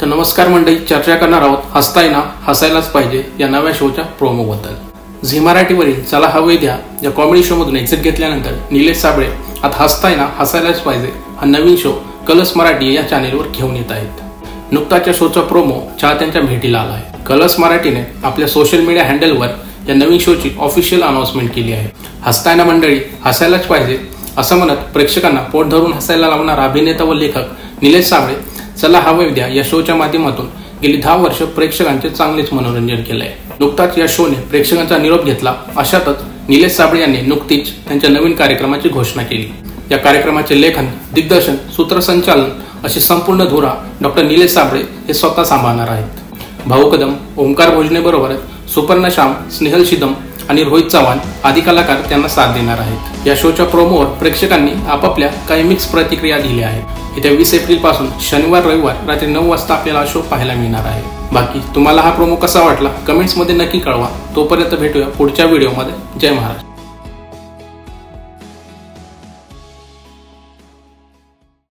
तर नमस्कार मंडळी, चर्चा करणार आहोत हसताय ना हसायलाच पाहिजे या नव्या शोच्या प्रोमो बद्दल। झी मराठीवरील चला हवे द्या या कॉमेडी शो मधून एक्झिट घेतल्यानंतर निलेश साबळे आता हसताय ना हसायलाच पाहिजे हा नवीन शो कलर्स मराठी या चॅनेलवर घेऊन येत आहेत। नुकताच या शोचा प्रोमो चाहत्यांच्या भेटीला आला आहे। कलर्स मराठीने आपल्या सोशल मीडिया हँडलवर या नवीन शोची ऑफिशियल अनाउन्समेंट केली आहे। हसताय ना मंडळी हसायलाच पाहिजे असं म्हणत प्रेक्षकांना पोट धरून हसायला लावणारा अभिनेता व लेखक निलेश साबळे चला हवे द्या या शोच्या माध्यमातून गेली 10 वर्ष प्रेक्षकांचे चांगलेच मनोरंजन केलंय। नुकताच या शोने प्रेक्षकांचा निरोप घेतला। अशातच निलेश साबळे यांनी नुकतीच त्यांच्या नवीन कार्यक्रमाची घोषणा केली। या कार्यक्रमाचे लेखन, दिग्दर्शन, सूत्रसंचालन अशी संपूर्ण धुरा डॉक्टर निलेश साबळे हे स्वतः सांभाळणार आहेत। भाऊ कदम, ओमकार भोजने बरोबरच सुपर्ण श्याम, स्नेहल शिदम आणि रोहित चव्हाण आदी कलाकार त्यांना साथ देणार आहेत। या शोच्या प्रोमोवर प्रेक्षकांनी आपापल्या काही मिक्स प्रतिक्रिया दिल्या आहेत। येत्या 20 एप्रिल पासून शनिवार रविवार रात्री 9 वाजता आपल्याला शो पाहायला मिळणार आहे। बाकी तुम्हाला हा प्रोमो कसा वाटला कमेंट्स मध्ये नक्की कळवा। तोपर्यंत भेटूया पुढच्या व्हिडिओमध्ये। जय महाराष्ट्र।